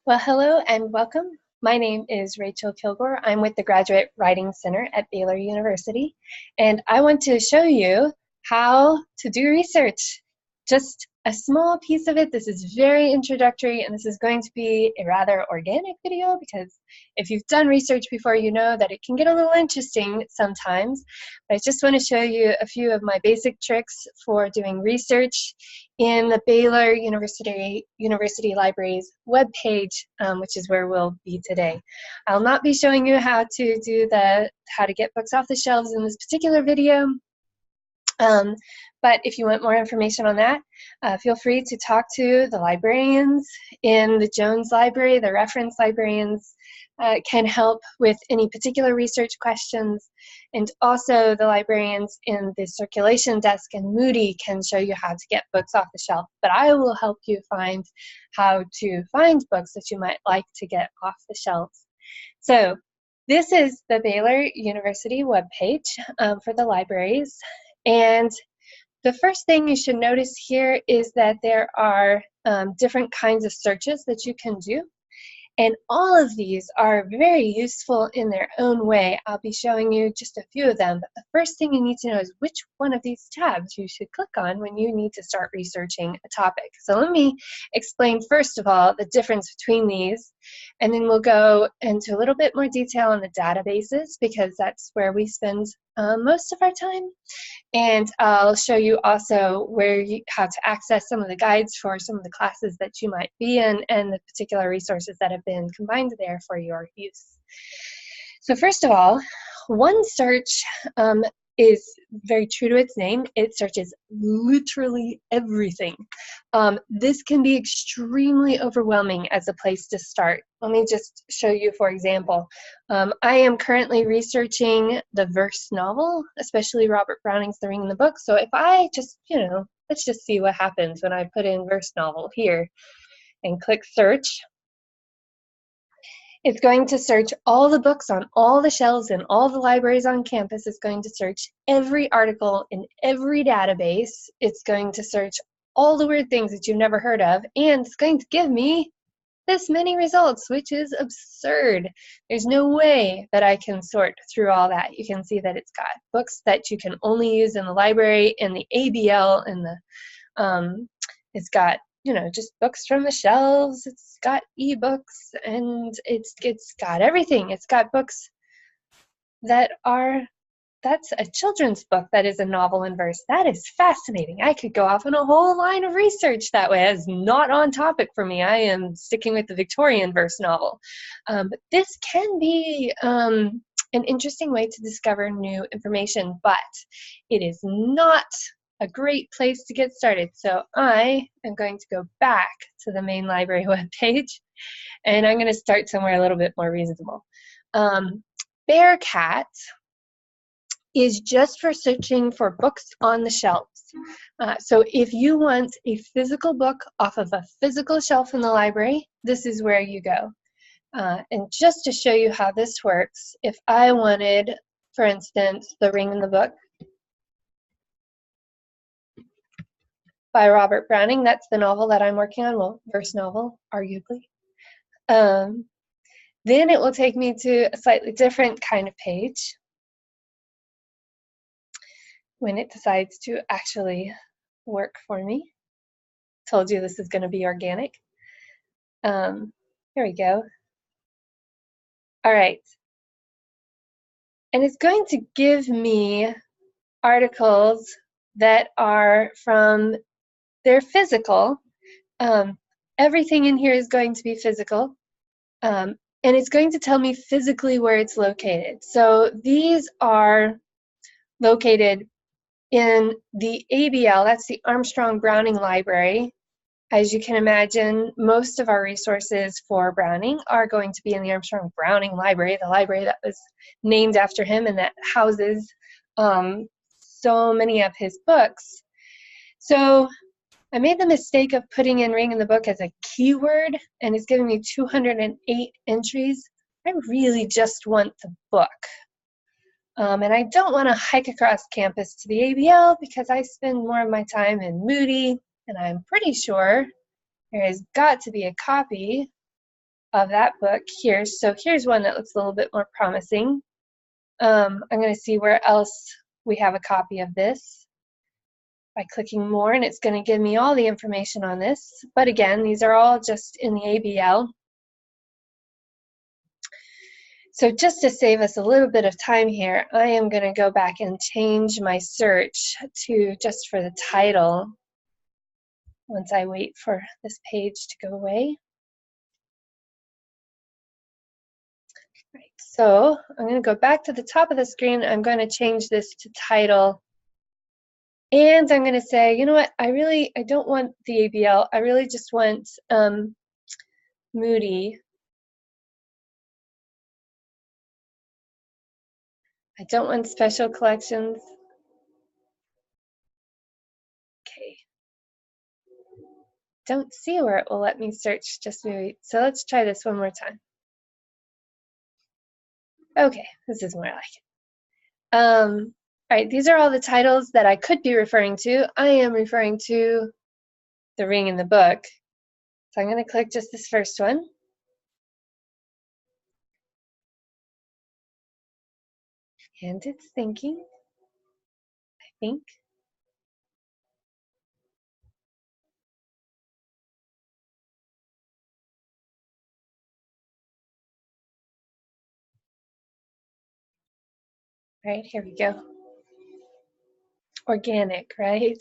Well, hello and welcome. My name is Rachel Kilgore. I'm with the Graduate Writing Center at Baylor University, and I want to show you how to do research. Just a small piece of it. This is very introductory, and this is going to be a rather organic video because if you've done research before, you know that it can get a little interesting sometimes. But I just want to show you a few of my basic tricks for doing research in the Baylor University Library's webpage, which is where we'll be today. I'll not be showing you how to do how to get books off the shelves in this particular video. But if you want more information on that, feel free to talk to the librarians in the Jones Library. The reference librarians can help with any particular research questions. And also the librarians in the circulation desk in Moody can show you how to get books off the shelf. But I will help you find how to find books that you might like to get off the shelves. So this is the Baylor University webpage for the libraries. And the first thing you should notice here is that there are different kinds of searches that you can do. And all of these are very useful in their own way. I'll be showing you just a few of them. But the first thing you need to know is which one of these tabs you should click on when you need to start researching a topic. So let me explain first of all the difference between these. And then we'll go into a little bit more detail on the databases because that's where we spend most of our time. And I'll show you also how to access some of the guides for some of the classes that you might be in and the particular resources that have been combined there for your use. So first of all, one search is very true to its name. It searches literally everything. This can be extremely overwhelming as a place to start. Let me just show you, for example. I am currently researching the verse novel, especially Robert Browning's The Ring in the Book. So if I just, let's just see what happens when I put in verse novel here and click search. It's going to search all the books on all the shelves in all the libraries on campus. It's going to search every article in every database. It's going to search all the weird things that you've never heard of, and it's going to give me this many results, which is absurd. There's no way that I can sort through all that. You can see that it's got books that you can only use in the library, in the ABL, it's got just books from the shelves. It's got ebooks, and it's got everything. It's got books that's a children's book that is a novel in verse. That is fascinating. I could go off on a whole line of research that way. It's not on topic for me. I am sticking with the Victorian verse novel. But this can be an interesting way to discover new information, but it is not a great place to get started. So I am going to go back to the main library webpage, and I'm going to start somewhere a little bit more reasonable. Bearcat is just for searching for books on the shelves. So if you want a physical book off of a physical shelf in the library, this is where you go. And just to show you how this works, if I wanted, for instance, The Ring in the Book by Robert Browning, that's the novel that I'm working on, well, verse novel, arguably. Then it will take me to a slightly different kind of page when it decides to actually work for me. Told you this is going to be organic. Here we go. All right. And it's going to give me articles that are from their physical. Everything in here is going to be physical. And it's going to tell me physically where it's located. So these are located in the ABL, that's the Armstrong Browning Library. As you can imagine, most of our resources for Browning are going to be in the Armstrong Browning Library, the library that was named after him and that houses so many of his books. So I made the mistake of putting in Ring in the Book as a keyword, and it's giving me 208 entries. I really just want the book. And I don't want to hike across campus to the ABL because I spend more of my time in Moody, and I'm pretty sure there has got to be a copy of that book here. So here's one that looks a little bit more promising. I'm going to see where else we have a copy of this by clicking more, and it's going to give me all the information on this. But again, these are all just in the ABL. So just to save us a little bit of time here, I am going to go back and change my search to just for the title once I wait for this page to go away. Right, so I'm going to go back to the top of the screen. I'm going to change this to title. And I'm going to say, you know what, I don't want the ABL. I really just want Moody. I don't want special collections. Okay. Don't see where it will let me search just Moody. So let's try this one more time. Okay, this is more like it. All right, these are all the titles that I could be referring to. I am referring to The Ring in the Book. So I'm going to click just this first one. And it's thinking, I think. All right, here we go. Organic, right?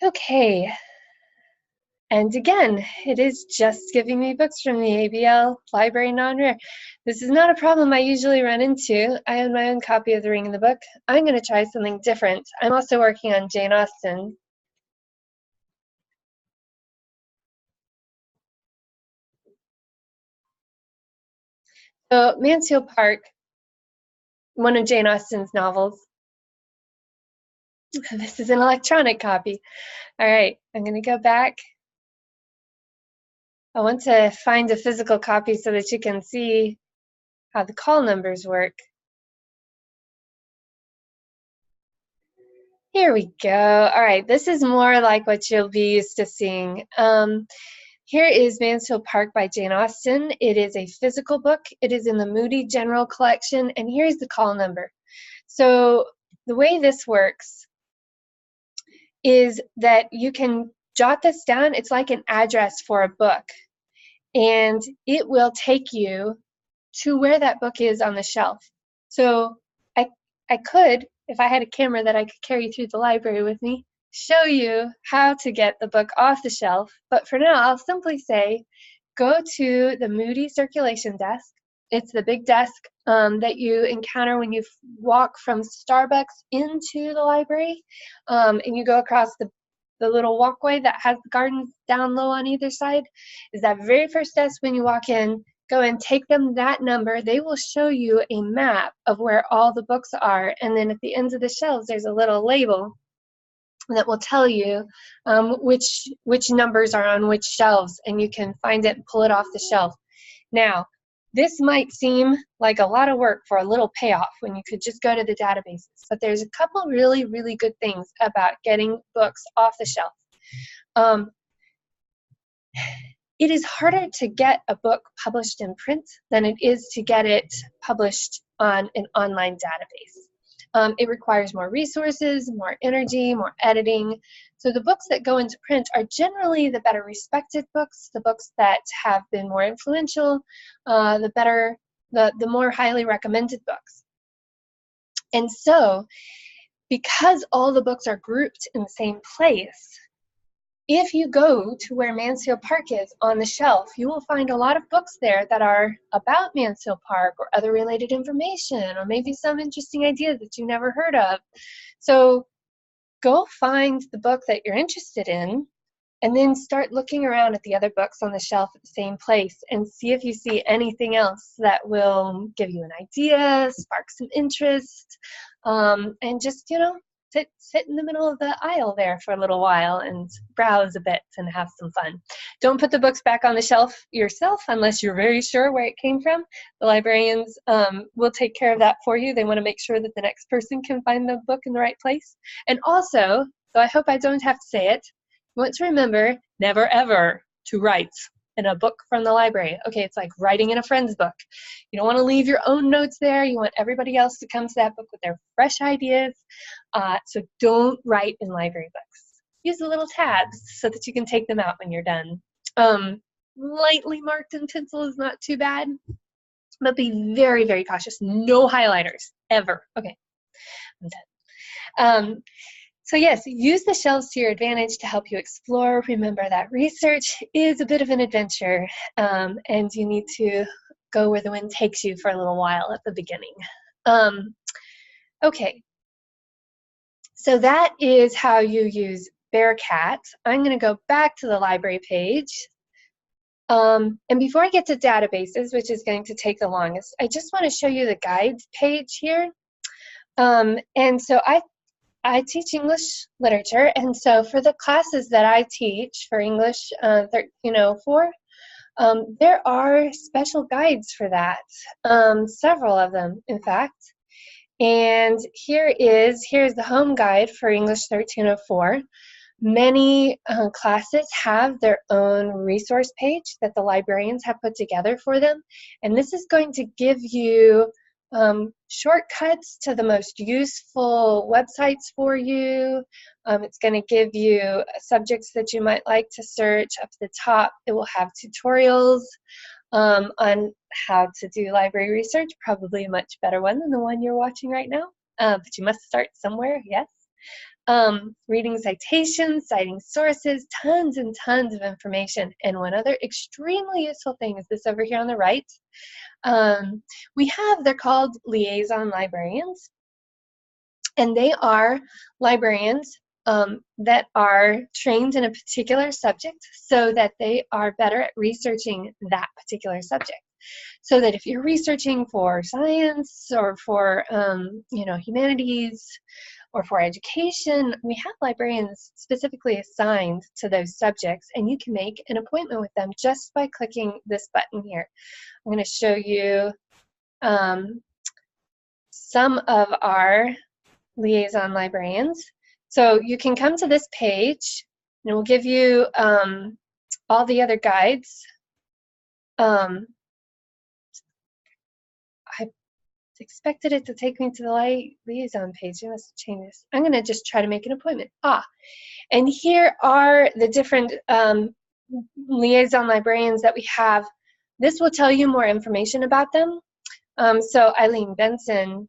Okay. And again, it is just giving me books from the ABL Library Non-Rare. This is not a problem I usually run into. I own my own copy of The Ring in the Book. I'm going to try something different. I'm also working on Jane Austen. So Mansfield Park, one of Jane Austen's novels. This is an electronic copy. All right, I'm going to go back. I want to find a physical copy so that you can see how the call numbers work. Here we go. All right, this is more like what you'll be used to seeing. Here is Mansfield Park by Jane Austen. It is a physical book. It is in the Moody General Collection, and here's the call number. So the way this works is that you can jot this down. It's like an address for a book, and it will take you to where that book is on the shelf. So I could, if I had a camera that I could carry through the library with me, show you how to get the book off the shelf. But for now, I'll simply say, go to the Moody circulation desk. It's the big desk that you encounter when you walk from Starbucks into the library, and you go across the little walkway that has the gardens down low on either side. Is that very first desk when you walk in. Go and take them that number. They will show you a map of where all the books are, and then at the ends of the shelves there's a little label that will tell you which numbers are on which shelves, and you can find it and pull it off the shelf. Now, this might seem like a lot of work for a little payoff when you could just go to the databases, but there's a couple really, really good things about getting books off the shelf. It is harder to get a book published in print than it is to get it published on an online database. It requires more resources, more energy, more editing. So the books that go into print are generally the better respected books, the books that have been more influential, the more highly recommended books. And so, because all the books are grouped in the same place, if you go to where Mansfield Park is on the shelf, you will find a lot of books there that are about Mansfield Park or other related information, or maybe some interesting ideas that you never heard of. So go find the book that you're interested in, and then start looking around at the other books on the shelf at the same place and see if you see anything else that will give you an idea, spark some interest, and just, you know, sit in the middle of the aisle there for a little while and browse a bit and have some fun. Don't put the books back on the shelf yourself unless you're very sure where it came from. The librarians will take care of that for you. They want to make sure that the next person can find the book in the right place. And also, though I hope I don't have to say it, you want to remember never ever to write in a book from the library. Okay, it's like writing in a friend's book. You don't want to leave your own notes there. You want everybody else to come to that book with their fresh ideas. So don't write in library books. Use the little tabs so that you can take them out when you're done. Lightly marked in pencil is not too bad, but be very, very cautious. No highlighters, ever. Okay, I'm done. So yes, use the shelves to your advantage to help you explore. Remember that research is a bit of an adventure, and you need to go where the wind takes you for a little while at the beginning. Okay, so that is how you use Bearcat. I'm going to go back to the library page. And before I get to databases, which is going to take the longest, I just want to show you the guides page here. And so I teach English literature, and so for the classes that I teach for English 1304, there are special guides for that, several of them, in fact. And here's the home guide for English 1304. Many classes have their own resource page that the librarians have put together for them, and this is going to give you shortcuts to the most useful websites for you. It's going to give you subjects that you might like to search. Up at the top, it will have tutorials on how to do library research, probably a much better one than the one you're watching right now, but you must start somewhere, yes. Reading citations, citing sources, tons and tons of information. And one other extremely useful thing is this over here on the right. They're called liaison librarians, and they are librarians that are trained in a particular subject so that they are better at researching that particular subject. So that if you're researching for science or for humanities or for education, we have librarians specifically assigned to those subjects, and you can make an appointment with them just by clicking this button here. I'm going to show you some of our liaison librarians. So you can come to this page, and it will give you all the other guides. I expected it to take me to the liaison page. I must change this. I'm going to just try to make an appointment. And here are the different liaison librarians that we have. This will tell you more information about them. So Eileen Benson,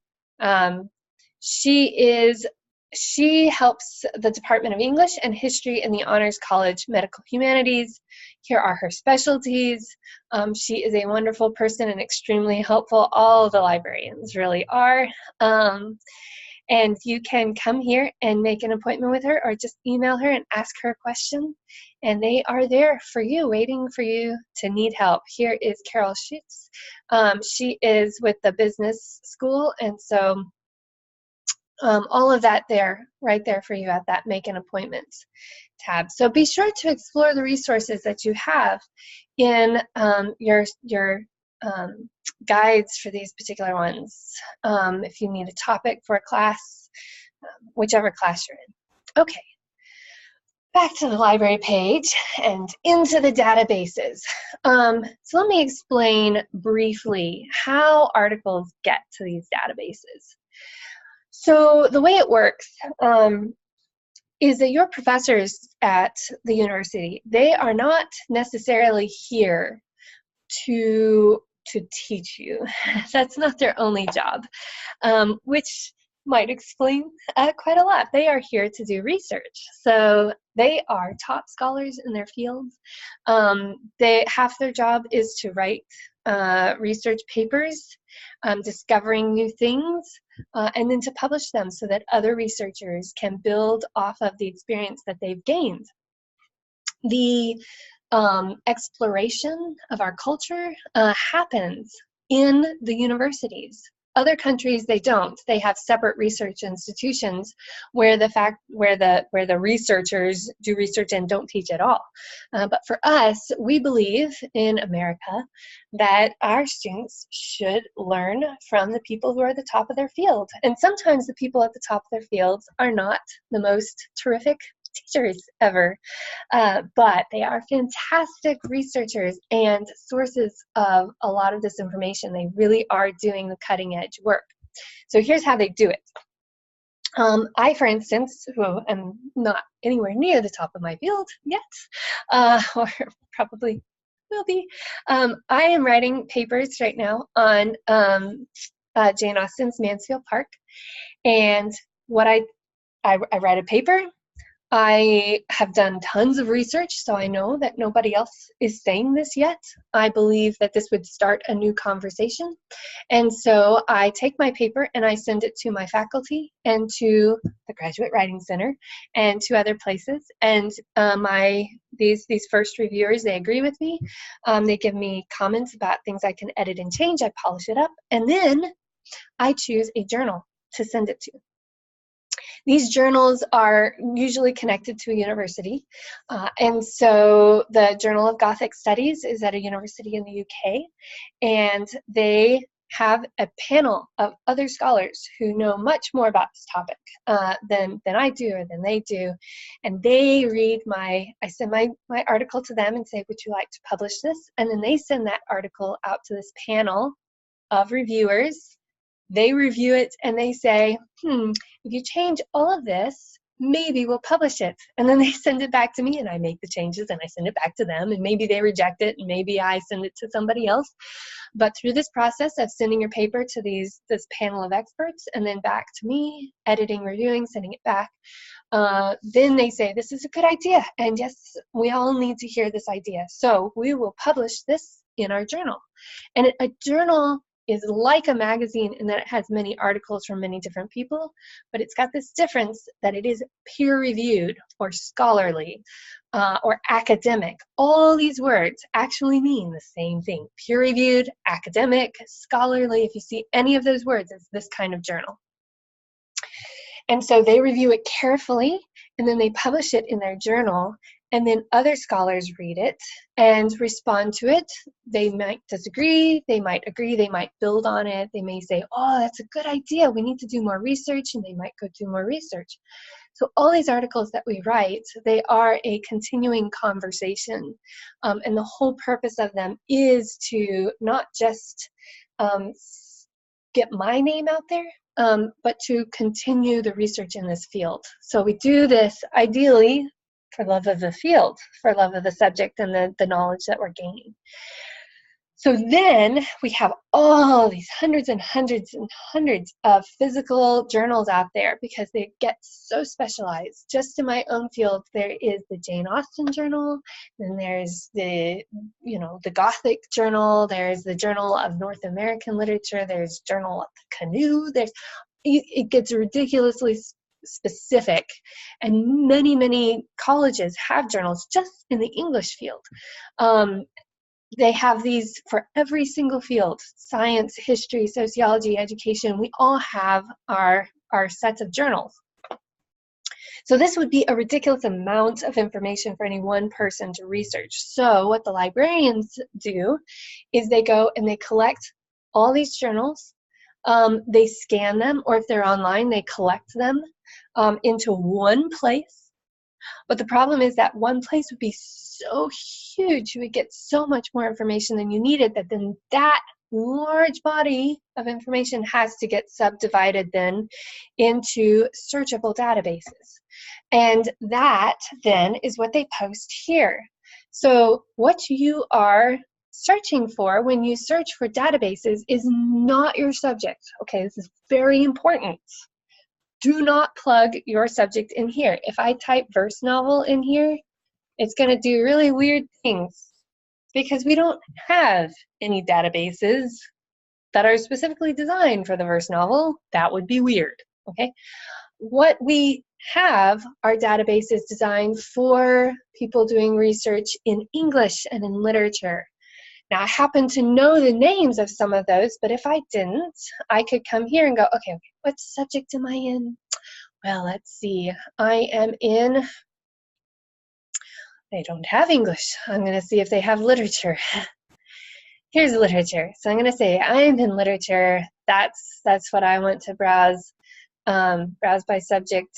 she helps the Department of English and History in the Honors College Medical Humanities. Here are her specialties. She is a wonderful person and extremely helpful. All the librarians really are. And you can come here and make an appointment with her, or just email her and ask her a question. And they are there for you, waiting for you to need help. Here is Carol Schutz. She is with the business school, and so all of that right there for you at that Make an Appointment tab. So be sure to explore the resources that you have in your guides for these particular ones. If you need a topic for a class, whichever class you're in. Okay, back to the library page and into the databases. So let me explain briefly how articles get to these databases. So the way it works is that your professors at the university, they are not necessarily here to teach you. That's not their only job, which might explain quite a lot. They are here to do research. So they are top scholars in their fields. Half their job is to write research papers, discovering new things, and then to publish them so that other researchers can build off of the experience that they've gained. The exploration of our culture happens in the universities. Other countries, they don't. They have separate research institutions where the researchers do research and don't teach at all. But for us, we believe in America that our students should learn from the people who are at the top of their field. And sometimes the people at the top of their fields are not the most terrific teachers ever. But they are fantastic researchers and sources of a lot of this information. They really are doing the cutting edge work. So here's how they do it. I, for instance, who am not anywhere near the top of my field yet, or probably will be, I am writing papers right now on Jane Austen's Mansfield Park. And what I write a paper. I have done tons of research, so I know that nobody else is saying this yet. I believe that this would start a new conversation. And so I take my paper and I send it to my faculty and to the Graduate Writing Center and to other places. And these first reviewers, they agree with me. They give me comments about things I can edit and change. I polish it up. And then I choose a journal to send it to. These journals are usually connected to a university, and so the Journal of Gothic Studies is at a university in the UK, and they have a panel of other scholars who know much more about this topic than I do or than they do, and they read I send my article to them and say, would you like to publish this? And then they send that article out to this panel of reviewers. They review it and they say, if you change all of this, maybe we'll publish it. And then they send it back to me and I make the changes and I send it back to them, and maybe they reject it and maybe I send it to somebody else. But through this process of sending your paper to this panel of experts and then back to me, editing, reviewing, sending it back, then they say, this is a good idea. And yes, we all need to hear this idea. So we will publish this in our journal. And a journal is like a magazine in that it has many articles from many different people, but it's got this difference that it is peer-reviewed or scholarly or academic. All these words actually mean the same thing. Peer-reviewed, academic, scholarly. If you see any of those words, it's this kind of journal. And so they review it carefully, and then they publish it in their journal, and then other scholars read it and respond to it. They might disagree, they might agree, they might build on it. They may say, oh, that's a good idea, we need to do more research, and they might go do more research. So all these articles that we write, they are a continuing conversation. And the whole purpose of them is to not just get my name out there, but to continue the research in this field. So we do this ideally for love of the field, for love of the subject and the knowledge that we're gaining. So then we have all these hundreds and hundreds and hundreds of physical journals out there because they get so specialized. Just in my own field, there is the Jane Austen Journal, then there's the Gothic Journal, there's the Journal of North American Literature, there's Journal of the Canoe, it gets ridiculously specific, and many colleges have journals just in the English field. They have these for every single field: science, history, sociology, education. We all have our sets of journals. So this would be a ridiculous amount of information for any one person to research. So what the librarians do is they go and they collect all these journals. They scan them, or if they're online, they collect them into one place. But the problem is that one place would be so huge, you would get so much more information than you needed, that then that large body of information has to get subdivided then into searchable databases. And that then is what they post here. So what you are searching for when you search for databases is not your subject. Okay, this is very important. Do not plug your subject in here. If I type verse novel in here, it's going to do really weird things because we don't have any databases that are specifically designed for the verse novel. That would be weird, okay? What we have are databases designed for people doing research in English and in literature. Now, I happen to know the names of some of those, but if I didn't, I could come here and go, okay, what subject am I in? Well, let's see. I am in, they don't have English. I'm going to see if they have literature. Here's literature. So I'm going to say I'm in literature. That's what I want to browse. Browse by subject.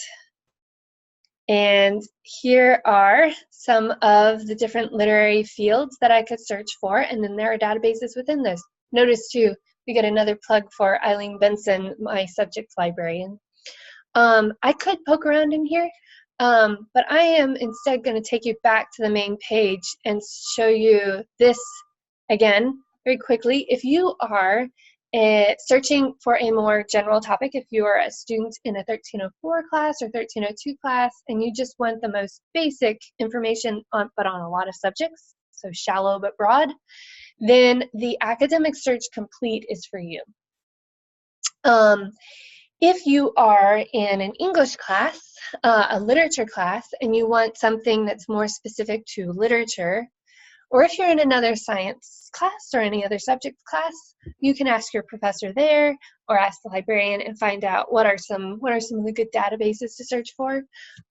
And here are some of the different literary fields that I could search for, and then there are databases within those. Notice too, we get another plug for Eileen Benson, my subject librarian. I could poke around in here, but I am instead going to take you back to the main page and show you this again very quickly. If you are searching for a more general topic, if you are a student in a 1304 class or 1302 class and you just want the most basic information but on a lot of subjects, so shallow but broad, then the Academic Search Complete is for you. If you are in an English class, a literature class, and you want something that's more specific to literature, or if you're in another science class or any other subject class, you can ask your professor there or ask the librarian and find out what are some of the good databases to search for.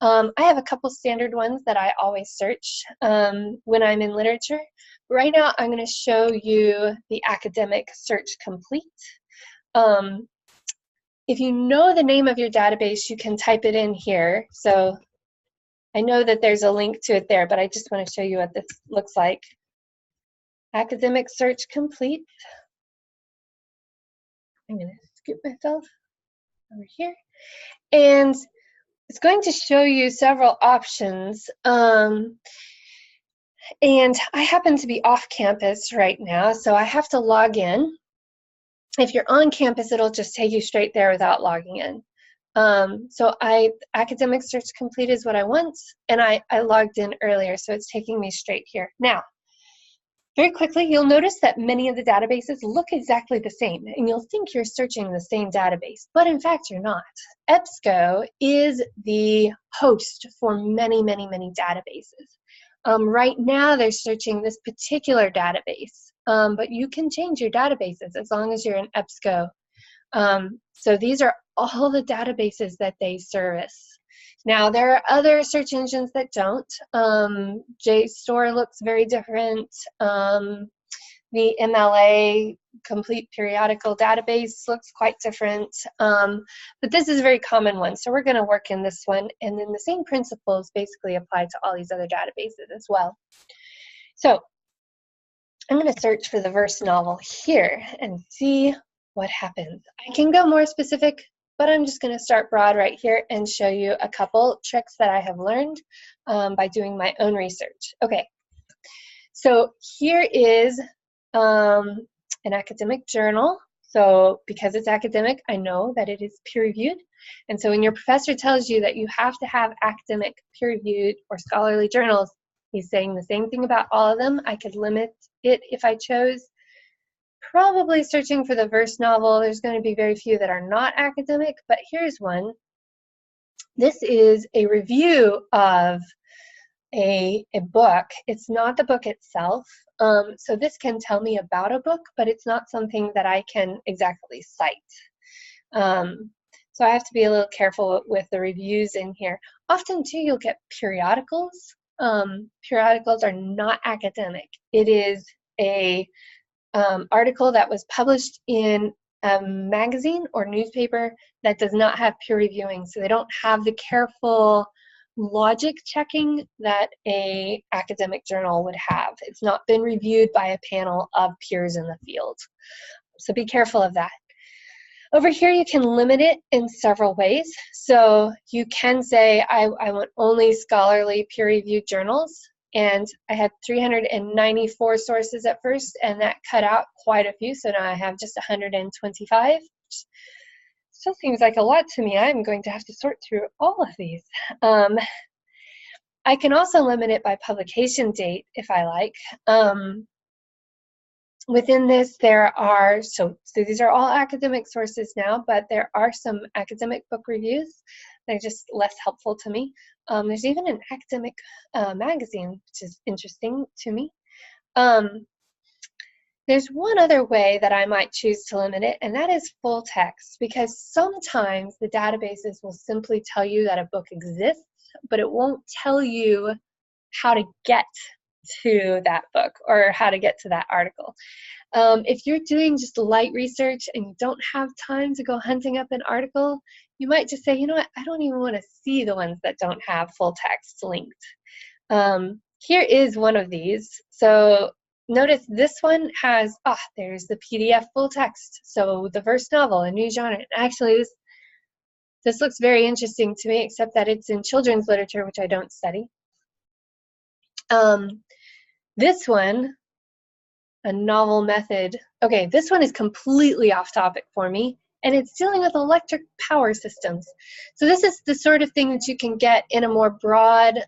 I have a couple standard ones that I always search when I'm in literature. Right now, I'm going to show you the Academic Search Complete. If you know the name of your database, you can type it in here. So I know that there's a link to it there, but I just want to show you what this looks like. Academic Search Complete. I'm going to skip myself over here. And it's going to show you several options. And I happen to be off campus right now, so I have to log in. If you're on campus, it'll just take you straight there without logging in. So Academic Search Complete is what I want, and I logged in earlier, so it's taking me straight here. Now, very quickly, you'll notice that many of the databases look exactly the same, and you'll think you're searching the same database, but in fact, you're not. EBSCO is the host for many, many, many databases. Right now, they're searching this particular database, but you can change your databases as long as you're in EBSCO. So these are all the databases that they service. Now, there are other search engines that don't. JSTOR looks very different. The MLA Complete Periodical Database looks quite different. But this is a very common one, so we're going to work in this one. And then the same principles basically apply to all these other databases as well. So I'm going to search for the verse novel here and see what happens. I can go more specific, but I'm just going to start broad right here and show you a couple tricks that I have learned by doing my own research. Okay, so here is an academic journal. So because it's academic, I know that it is peer-reviewed. And so when your professor tells you that you have to have academic peer-reviewed or scholarly journals, he's saying the same thing about all of them. I could limit it if I chose. Probably searching for the verse novel. There's going to be very few that are not academic, but here's one. This is a review of a book. It's not the book itself. So this can tell me about a book, but it's not something that I can exactly cite. So I have to be a little careful with the reviews in here. Often too, you'll get periodicals. Periodicals are not academic. It is a article that was published in a magazine or newspaper that does not have peer reviewing, so they don't have the careful logic checking that a academic journal would have. It's not been reviewed by a panel of peers in the field, so be careful of that. Over here you can limit it in several ways. So you can say I want only scholarly peer-reviewed journals, and I had 394 sources at first, and that cut out quite a few, so now I have just 125. Still seems like a lot to me. I'm going to have to sort through all of these. I can also limit it by publication date if I like. Within this, there are, so these are all academic sources now, but there are some academic book reviews. They're just less helpful to me. There's even an academic magazine, which is interesting to me. There's one other way that I might choose to limit it, and that is full text, because sometimes the databases will simply tell you that a book exists, but it won't tell you how to get to that book or how to get to that article. If you're doing just light research and you don't have time to go hunting up an article, you might just say, you know what, I don't even want to see the ones that don't have full text linked. Here is one of these. So notice this one has, there's the PDF full text. So the first novel, a new genre. Actually, this looks very interesting to me, except that it's in children's literature, which I don't study. This one, a novel method. Okay, this one is completely off topic for me, and it's dealing with electric power systems. So this is the sort of thing that you can get in a more broad,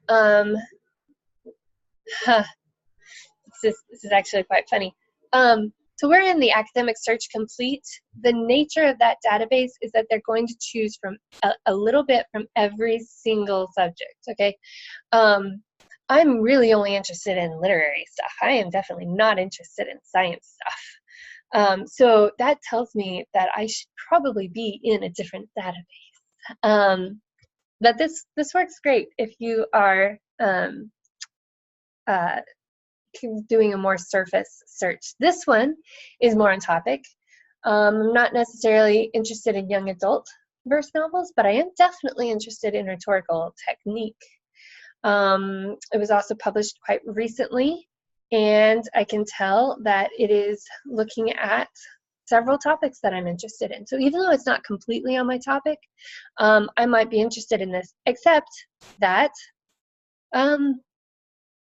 this is actually quite funny. So we're in the Academic Search Complete. The nature of that database is that they're going to choose from a little bit from every single subject, okay? I'm really only interested in literary stuff. I am definitely not interested in science stuff. So that tells me that I should probably be in a different database. But this works great if you are doing a more surface search. This one is more on topic. I'm not necessarily interested in young adult verse novels, but I am definitely interested in rhetorical technique. It was also published quite recently, and I can tell that it is looking at several topics that I'm interested in. So even though it's not completely on my topic, I might be interested in this, except that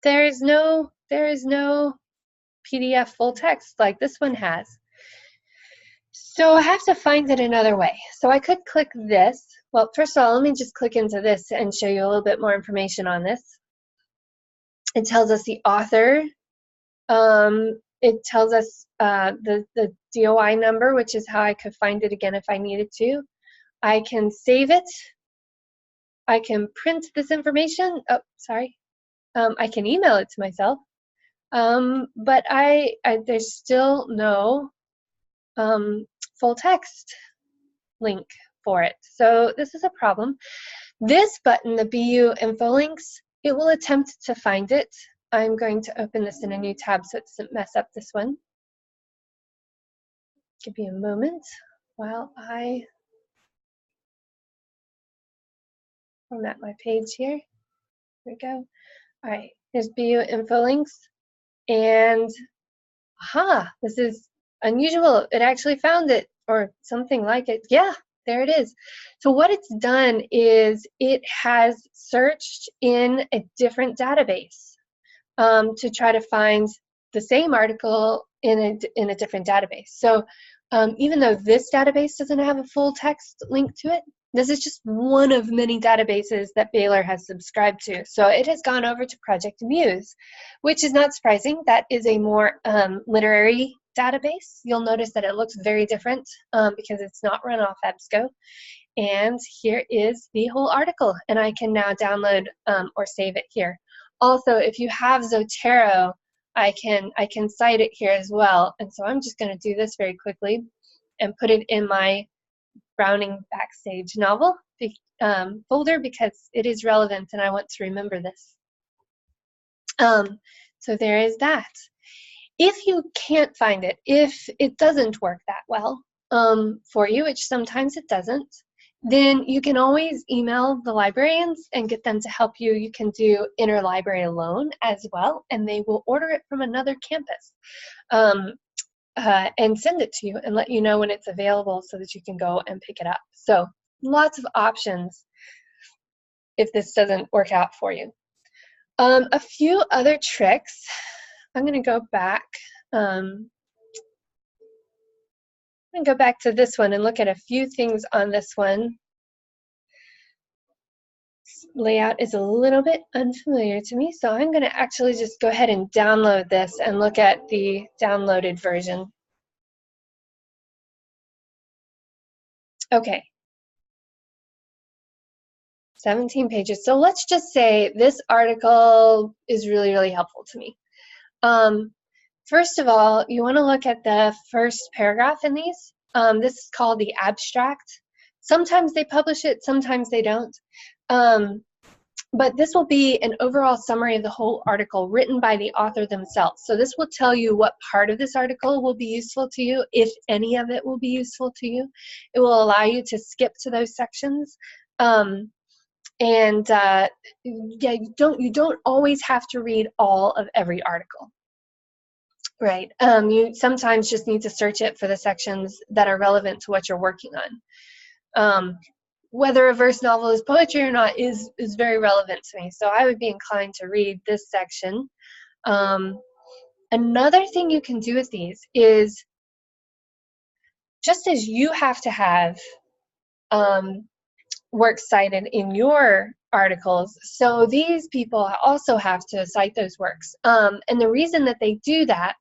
there is no PDF full text like this one has. So I have to find it another way. So I could click this. Well, first of all, let me just click into this and show you a little bit more information on this. It tells us the author. It tells us the DOI number, which is how I could find it again if I needed to. I can save it. I can print this information. Oh, sorry. I can email it to myself. But there's still no full text link for it. So this is a problem. This button, the BU info links, it will attempt to find it. I'm going to open this in a new tab so it doesn't mess up this one. Give me a moment while I format my page here. Here we go. All right, here's BU info links. And this is unusual. It actually found it, or something like it. Yeah, there it is. So what it's done is it has searched in a different database to try to find the same article in a different database. So even though this database doesn't have a full text link to it, this is just one of many databases that Baylor has subscribed to. So it has gone over to Project Muse, which is not surprising. That is a more literary database. You'll notice that it looks very different because it's not run off EBSCO. And here is the whole article, and I can now download or save it here. Also, if you have Zotero, I can cite it here as well. And so I'm just going to do this very quickly and put it in my Browning Backstage novel folder because it is relevant and I want to remember this. So there is that. If you can't find it, if it doesn't work that well for you, which sometimes it doesn't, then you can always email the librarians and get them to help you. You can do interlibrary loan as well, and they will order it from another campus and send it to you and let you know when it's available so that you can go and pick it up. So lots of options if this doesn't work out for you. A few other tricks. I'm going to go back. I'm going to go back to this one and look at a few things on this one. This layout is a little bit unfamiliar to me, so I'm going to actually just go ahead and download this and look at the downloaded version. Okay. 17 pages. So let's just say this article is really, really helpful to me. First of all, you want to look at the first paragraph in these. This is called the abstract. Sometimes they publish it, sometimes they don't. But this will be an overall summary of the whole article written by the author themselves. So this will tell you what part of this article will be useful to you, if any of it will be useful to you. It will allow you to skip to those sections. Yeah, you don't always have to read all of every article, right? You sometimes just need to search it for the sections that are relevant to what you're working on. Whether a verse novel is poetry or not is very relevant to me, so I would be inclined to read this section. Another thing you can do with these is, just as you have to have works cited in your articles, so these people also have to cite those works. And the reason that they do that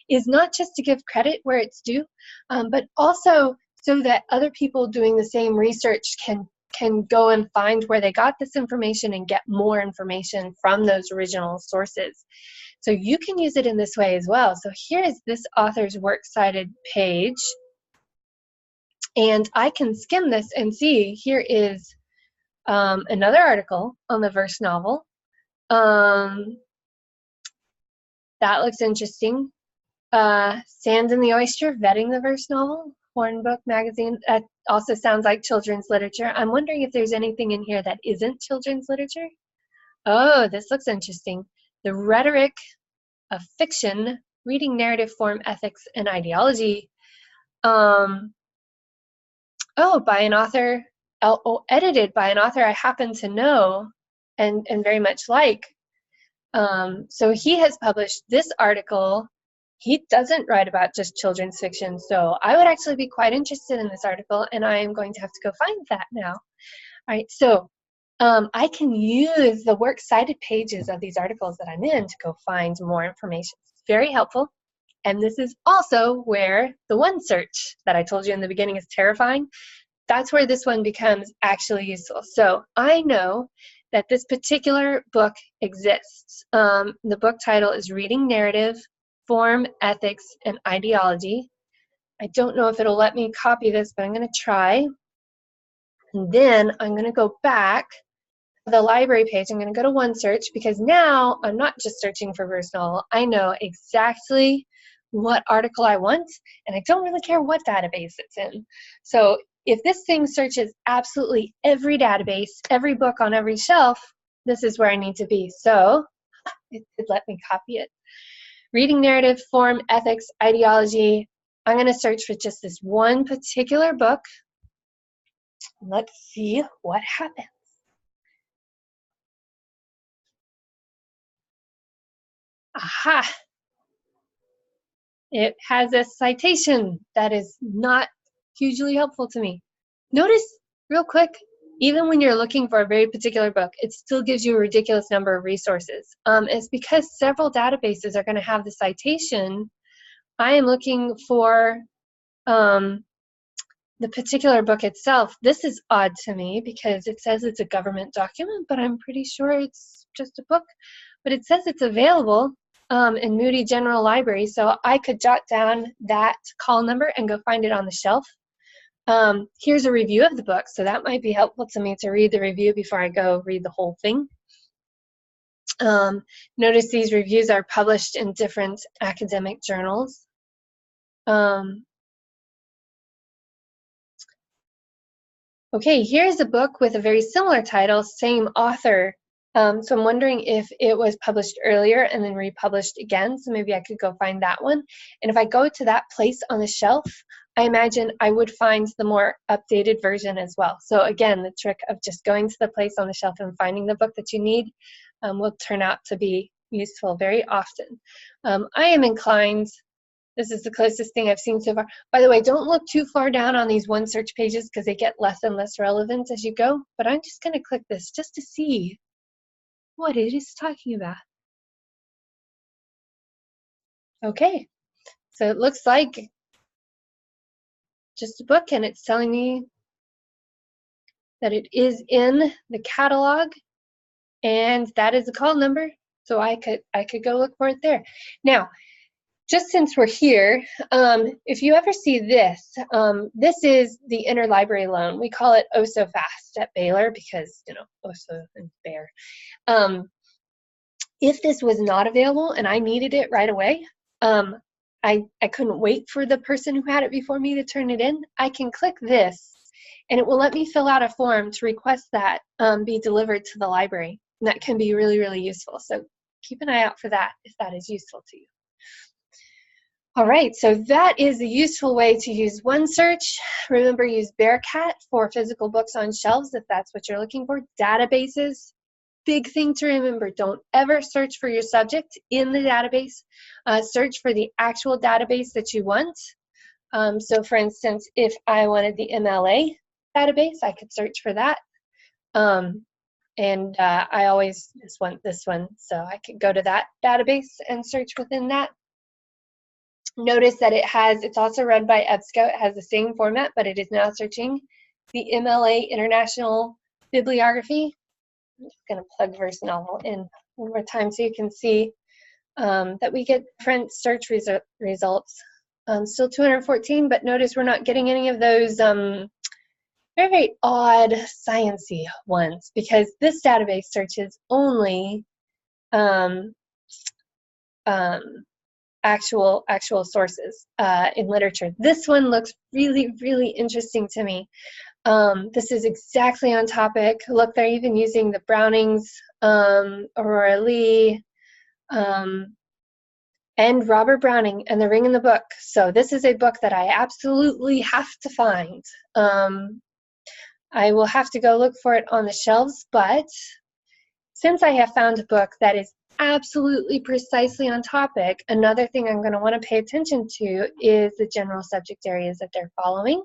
is not just to give credit where it's due, but also so that other people doing the same research can go and find where they got this information and get more information from those original sources. So you can use it in this way as well. So here is this author's works cited page, and I can skim this and see here is another article on the verse novel. That looks interesting. Sand and the Oyster, vetting the verse novel, Hornbook magazine. That also sounds like children's literature. I'm wondering if there's anything in here that isn't children's literature. Oh, this looks interesting. The Rhetoric of Fiction, Reading Narrative Form, Ethics, and Ideology. By an author, edited by an author I happen to know and very much like. So he has published this article. He doesn't write about just children's fiction, so I would actually be quite interested in this article, and I am going to have to go find that now. All right, so I can use the works cited pages of these articles that I'm in to go find more information. It's very helpful, and this is also where the one search that I told you in the beginning is terrifying. That's where this one becomes actually useful. So I know that this particular book exists. The book title is Reading Narrative, Form, Ethics, and Ideology. I don't know if it'll let me copy this, but I'm going to try. And then I'm going to go back to the library page. I'm going to go to OneSearch, because now I'm not just searching for verse novel. I know exactly what article I want, and I don't really care what database it's in. So if this thing searches absolutely every database, every book on every shelf, this is where I need to be. So it did let me copy it. Reading Narrative, Form, Ethics, Ideology. I'm going to search for just this one particular book. Let's see what happens. Aha! It has a citation that is not hugely helpful to me. Notice real quick, even when you're looking for a very particular book, it still gives you a ridiculous number of resources. It's because several databases are going to have the citation. I am looking for the particular book itself. This is odd to me because it says it's a government document, but I'm pretty sure it's just a book. But it says it's available in Moody General Library, so I could jot down that call number and go find it on the shelf. Here's a review of the book, so that might be helpful to me to read the review before I go read the whole thing. Notice these reviews are published in different academic journals. Okay, here's a book with a very similar title, same author. So I'm wondering if it was published earlier and then republished again, so maybe I could go find that one. And if I go to that place on the shelf, I imagine I would find the more updated version as well. So again, the trick of just going to the place on the shelf and finding the book that you need will turn out to be useful very often. I am inclined, this is the closest thing I've seen so far. By the way, don't look too far down on these OneSearch pages because they get less and less relevant as you go, but I'm just going to click this just to see what it is talking about. Okay, so it looks like just a book, and it's telling me that it is in the catalog, and that is the call number, so I could go look for it there. Now, just since we're here, if you ever see this, this is the interlibrary loan. We call it Oh So Fast at Baylor because, you know, oh so and bear. If this was not available and I needed it right away, I couldn't wait for the person who had it before me to turn it in. I can click this and it will let me fill out a form to request that be delivered to the library. And that can be really, really useful. So keep an eye out for that if that is useful to you. All right, so that is a useful way to use OneSearch. Remember, use Bearcat for physical books on shelves if that's what you're looking for. Databases, big thing to remember, don't ever search for your subject in the database. Search for the actual database that you want. So for instance, if I wanted the MLA database, I could search for that. I always just want this one, so I could go to that database and search within that. Notice that it's also run by EBSCO. It has the same format, but it is now searching the MLA International Bibliography. I'm just going to plug verse novel in one more time so you can see that we get different search results. Still 214, but notice we're not getting any of those very, very odd sciencey ones because this database searches only actual sources in literature. This one looks really, really interesting to me. This is exactly on topic. Look, they're even using the Brownings, Aurora Leigh, and Robert Browning and The Ring in the Book. So this is a book that I absolutely have to find. I will have to go look for it on the shelves, but since I have found a book that is absolutely precisely on topic, another thing I'm going to want to pay attention to is the general subject areas that they're following.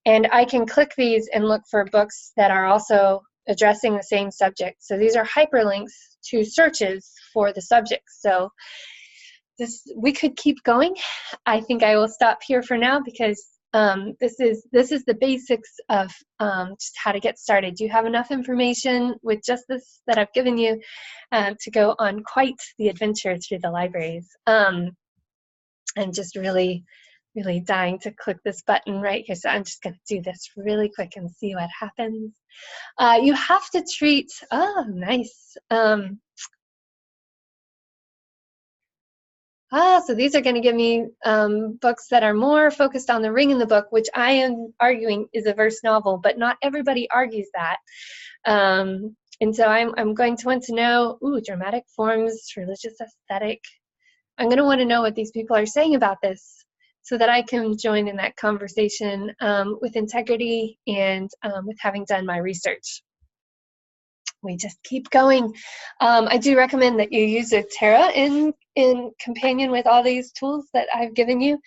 And I can click these and look for books that are also addressing the same subject. So these are hyperlinks to searches for the subjects. So we could keep going. I think I will stop here for now because this is the basics of just how to get started. You have enough information with just this that I've given you to go on quite the adventure through the libraries. I'm just really, really dying to click this button right here. So I'm just going to do this really quick and see what happens. You have to treat, oh, nice. So these are going to give me books that are more focused on The Ring in the Book, which I am arguing is a verse novel, but not everybody argues that. And so I'm going to want to know, dramatic forms, religious aesthetic. I'm going to want to know what these people are saying about this so that I can join in that conversation with integrity and with having done my research. We just keep going. I do recommend that you use Zotero in companion with all these tools that I've given you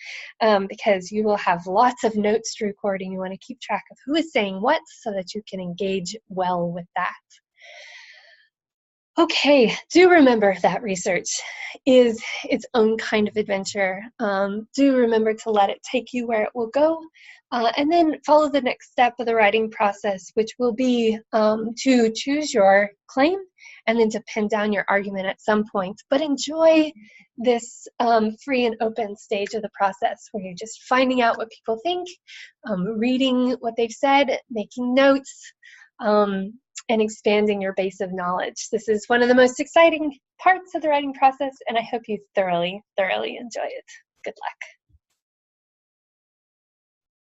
because you will have lots of notes to record and you want to keep track of who is saying what so that you can engage well with that. Okay, do remember that research is its own kind of adventure. Do remember to let it take you where it will go. And then follow the next step of the writing process, which will be to choose your claim and then to pin down your argument at some point. But enjoy this free and open stage of the process where you're just finding out what people think, reading what they've said, making notes, and expanding your base of knowledge. This is one of the most exciting parts of the writing process, and I hope you thoroughly, thoroughly enjoy it. Good luck.